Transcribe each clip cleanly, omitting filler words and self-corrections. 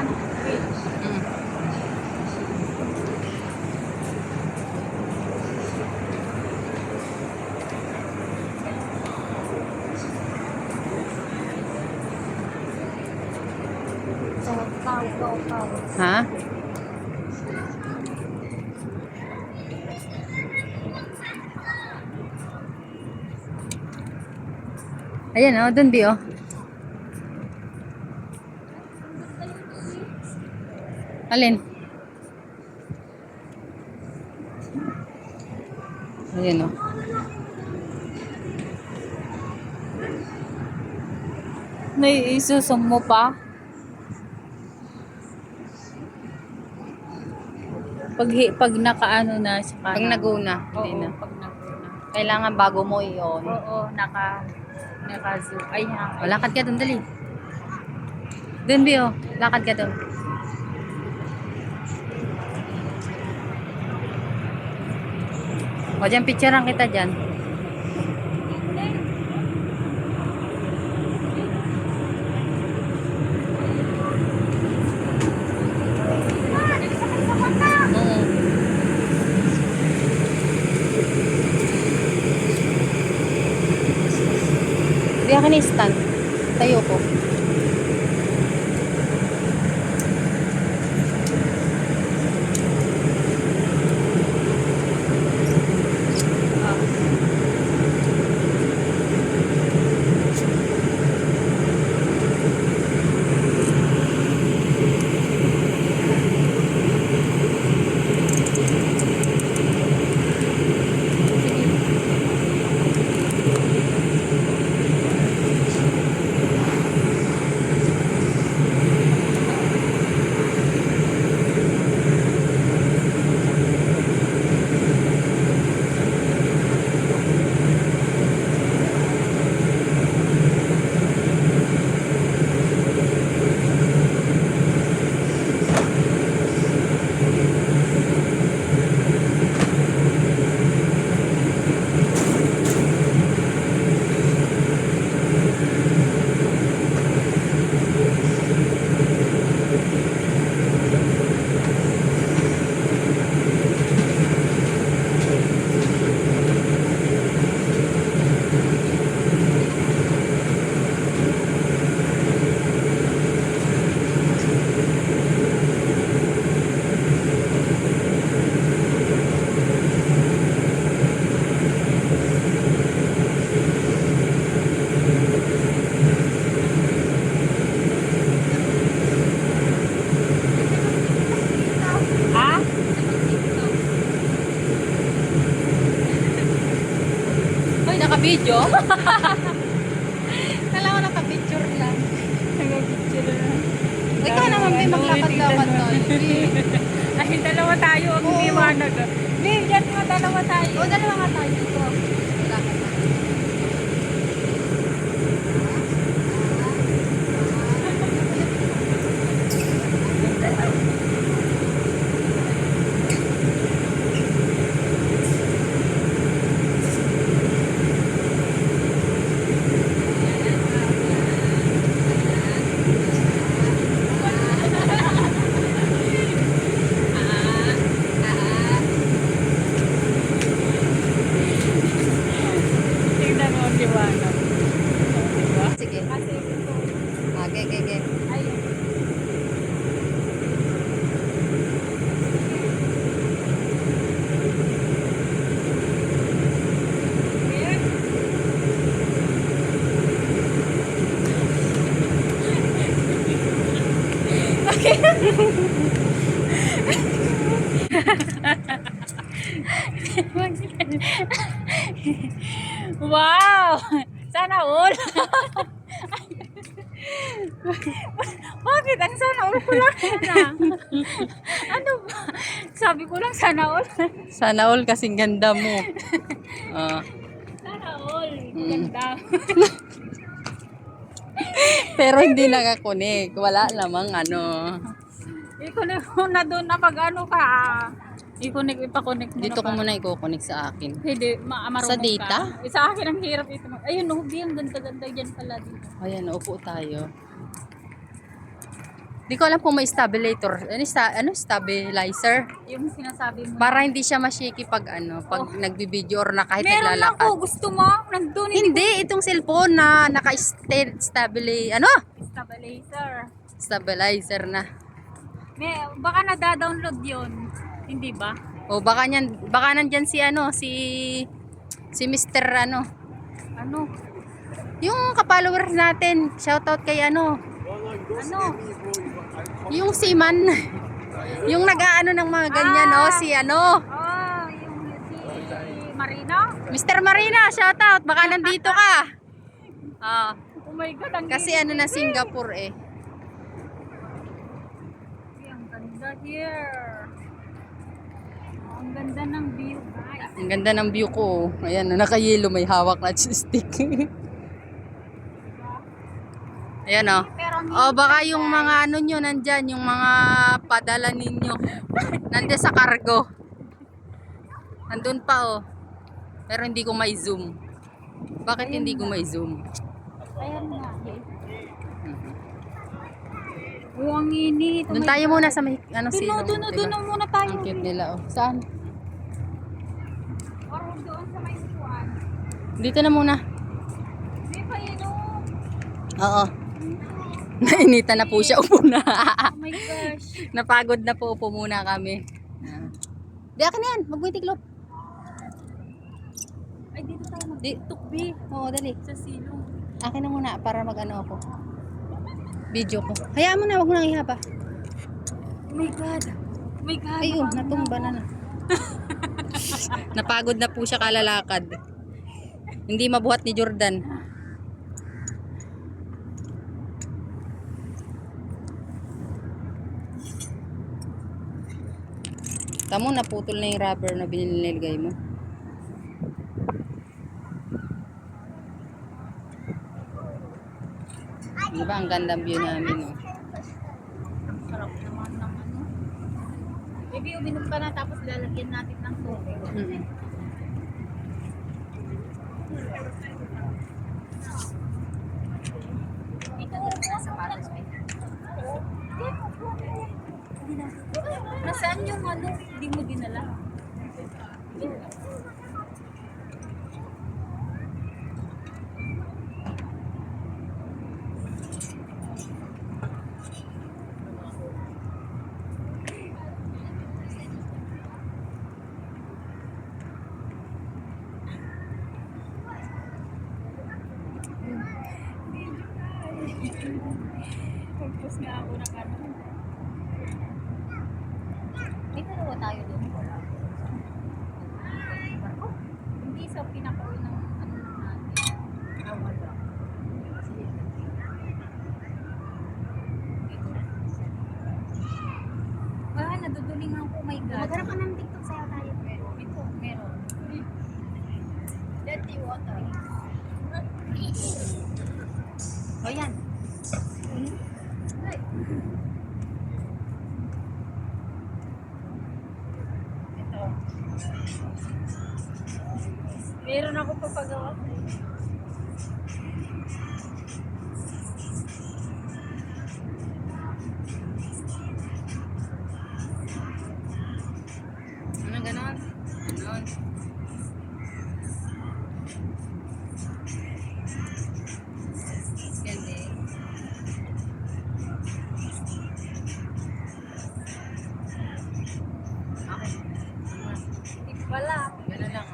yan. Mm. Tao. Ha? Ayan oh, dun Bi oh. Alin? Ayan oh. May isusong mo pa? Pag nakaano na sa Pag kanan. naguna, Oo, hindi na. pag naguna. Kailangan bago mo iyon. Oo, naka-zoom. Ay, O, lakad ka dun, dali. Dun, Bi, oh. Lakad ka dun. O, dyan, picturean kita dyan. Di akin i-stand. Tayo ko. Naka-video? Kala ko naka-picture lang. Naka-picture na. Ikaw naman, Bi, maglakad-lakad tayo. Ay, dalawa tayo ang liwanag. Hindi, dyan nga dalawa tayo. O, dalawa nga tayo dito. Lakad na. Tingnan mo ang liwanag. Diba? Sige. Kasi ito, Okay, okay, okay. ayun. Wow! Sana all. Bakit? Ang sana all ko lang na. Ano ba? Sabi ko lang sana all. Sana all kasing ganda mo. Sana all. Mm. Ganda. Pero hindi nakakunik. Wala namang ano. I-connect mo na doon na pag ano ka. Ipa-connect mo Dito na ko pa. muna i-connect sa akin. Hindi, marunong Sa data? ka. Sa akin ang hirap ito. Ayun, no, ang ganda-ganda dyan pala dito. Ayan, upo tayo. Di ko alam kung may stabilizer. Stabilizer? Yung sinasabi mo. Para hindi siya mashiki pag pag nagbibideo or na kahit Meron naglalakad. ako. Gusto mo? Nandun. Hindi, itong cellphone na Stabilizer. stabilizer na. Baka nada-download yun. Hindi ba? O baka nandyan si si Mr. Ano? Yung ka-followers natin. Shoutout kay Ano? yung Siman. Yung nag-aano ng mga ganyan, si yung si Marina? Mr. Marina, shoutout. Baka nandito ka. Oh my God, ang Kasi na Singapore eh. ang ganda here. Ang ganda ng view, guys. Ang ganda ng view ko. Ayan, naka-yellow, may hawak na stick. Ayan baka yung mga nyo nandyan, yung mga padala ninyo. Nandyan sa cargo. Nandun pa Pero hindi ko may zoom. Bakit hindi ko may zoom? Ayan nga. Ang init. Doon tayo muna sa may silong. Doon muna tayo. Ang cute nila Saan? Or doon sa may upuan. Dito na muna. May painom. Oo. Nainitan na po siya. Upo na. Oh my gosh. Napagod na po. Upo muna kami. Di akin yan. Magmitiklop. Ay, dito tayo Tukbi. Oo, dali. sa silong. Akin na muna para mag-ano ako. Video ko. Hayaan mo na. Wag mo nang ihaba. Oh my God. Oh my God. Ayun, natumba na. Napagod na po siya kalalakad. Hindi mabuhat ni Jordan. Tamo, naputol na yung rubber na binilagay mo. Diba ang gandang view namin Sarap naman ng Baby, uminom ka na tapos lalagyan natin ng tubig. Ito na sa patas mo. Nasaan yung hindi mo dinala? Pagpus nga ako ng May dalawa tayo doon. Hindi sa pinaka-uwi ng natin. Wala. Naduduling ako. Oh my God. Magharap ka ng TikTok sa'yo tayo. Ito, meron. Dirty water. Yan. Ito. Meron ako papagawa. Ganon. Ganda. Hindi pala. Ganon lang.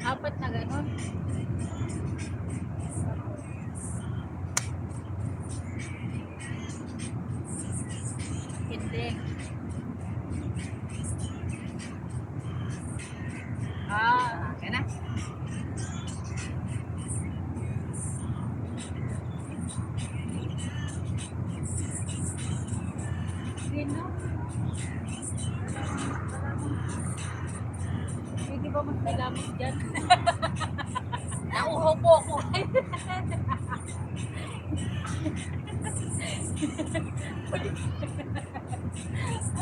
Apat na ganon. Hindi. Okay na. Sino? Pwede ba mas nilamos dyan? Nauho po ako.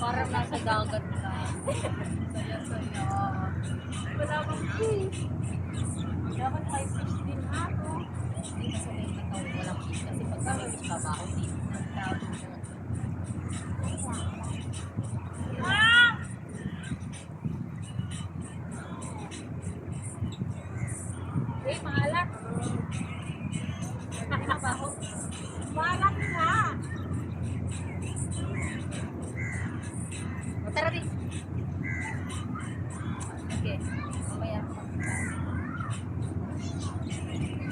Parang nasa dagat na. Saya-saya. Kasi pag kami babaho dito. Eh, maalat. Nakakabaho. Maalat nga. O, tara rin. Okay. Mamaya.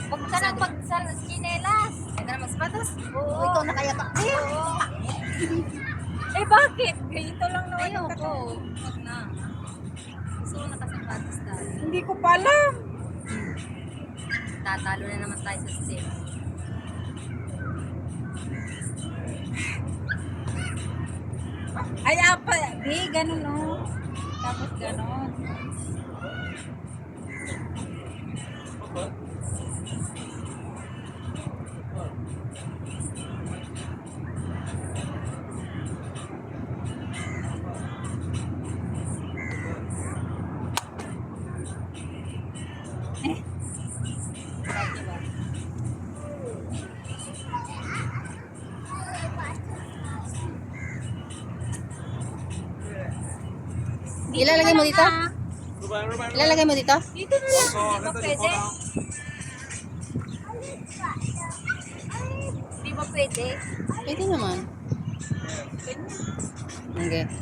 Huwag ka nang chinelas. Ito na mas patas. Oo. Ikaw na kaya ba? Oo. Eh, bakit? Ganito lang naman yung Ayoko. katawan. Huwag na. Gusto ko nakasapatos tayo. Hindi ko pa alam. Tatalo na naman tayo sa step. Ay, apa. Di, ganun oh. Tapos ganun. Ilalagay mo dito? Ilalagay mo dito? Dito na lang. Di ba pwede? Di ba pwede? Pwede naman. Okay.